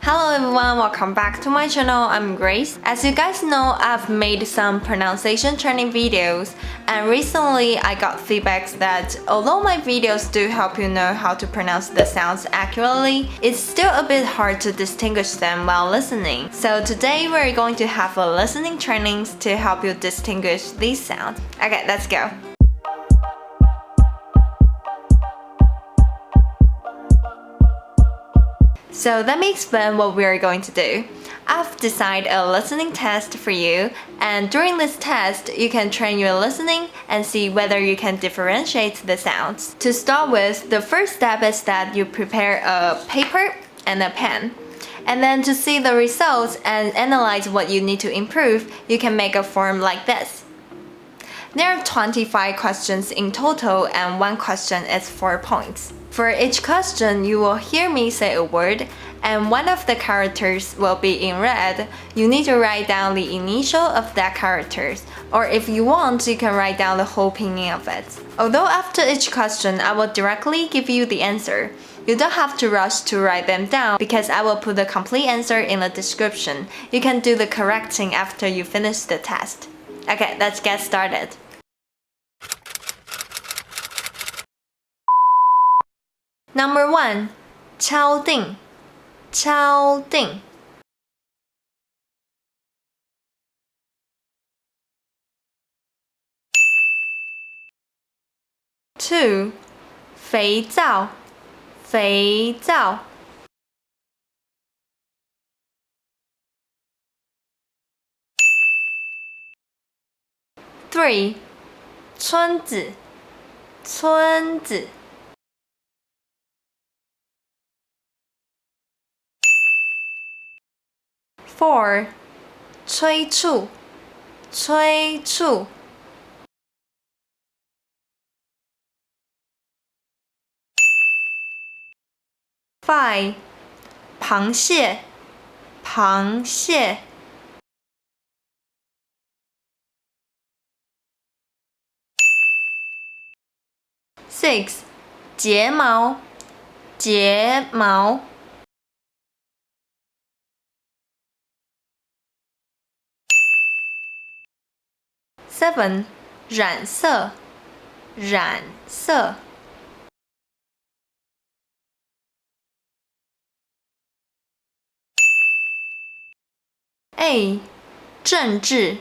Hello everyone, welcome back to my channel. I'm Grace. As you guys know, I've made some pronunciation training videos, and recently I got feedbacks that although my videos do help you know how to pronounce the sounds accurately, it's still a bit hard to distinguish them while listening. So today we're going to have a listening trainings to help you distinguish these sounds. Okay, let's go. So let me explain what we are going to do. I've designed a listening test for you, and during this test, you can train your listening and see whether you can differentiate the sounds. To start with, the first step is that you prepare a paper and a pen. And then to see the results and analyze what you need to improve, you can make a form like this. There are 25 questions in total, and one question is 4 points. For each question, you will hear me say a word, and one of the characters will be in red. You need to write down the initial of that character, or if you want, you can write down the whole meaning of it. Although after each question, I will directly give you the answer. You don't have to rush to write them down because I will put the complete answer in the description. You can do the correcting after you finish the test. Okay, let's get started. Number 1. 敲定敲定 2. 肥皂肥皂 3. 村子村子4. 催促催促 5. 螃蟹螃蟹 6. 睫毛睫毛 7. 染色染色 8. 政治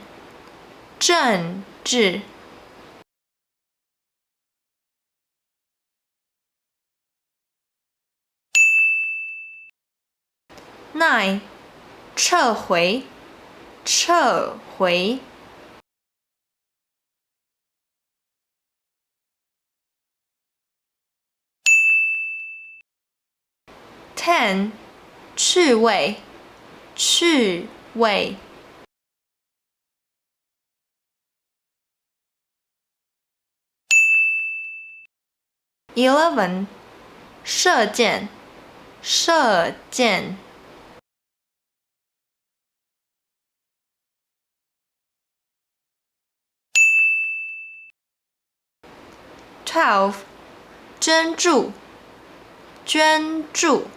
政治 9. 撤回撤回 10. 趣味趣味 11. 射箭射箭 12. 捐助捐助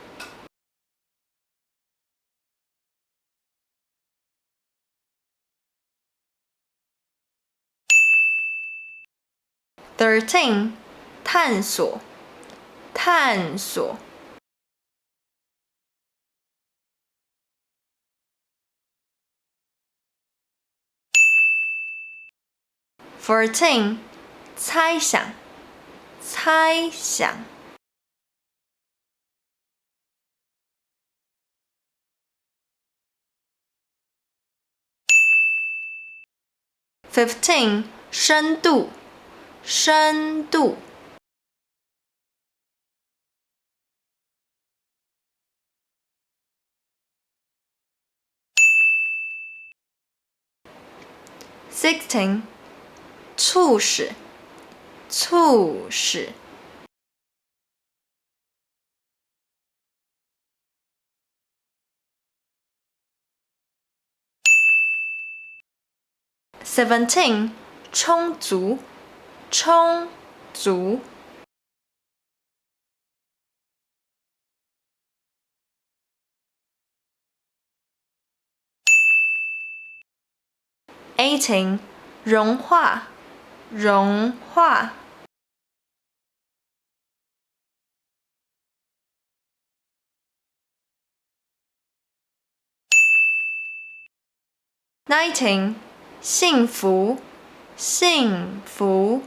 13. 探索探索 14. 猜想猜想 15. 深度深度 16. 促使促使 17. 充足充足 18. 融化融化 19. 幸福幸福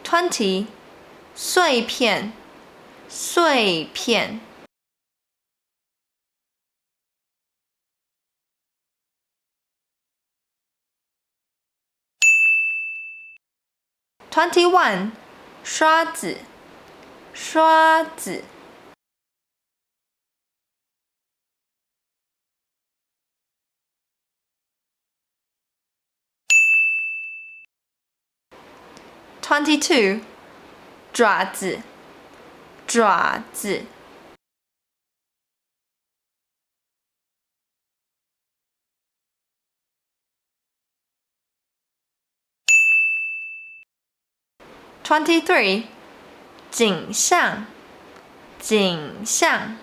20. 碎片碎片 21. 刷子刷子 22. 爪子爪子 23. 景象景象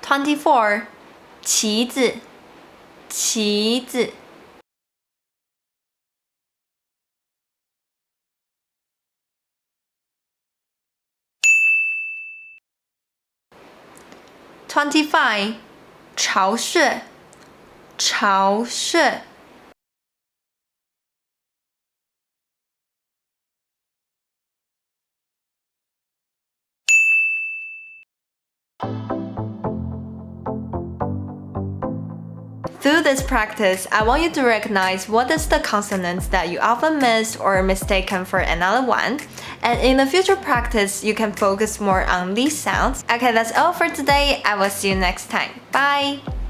24. 旗子旗子 25. 巢穴巢穴 Through this practice, I want you to recognize what is the consonants that you often miss or mistaken for another one. And in the future practice, you can focus more on these sounds. Okay, that's all for today. I will see you next time. Bye!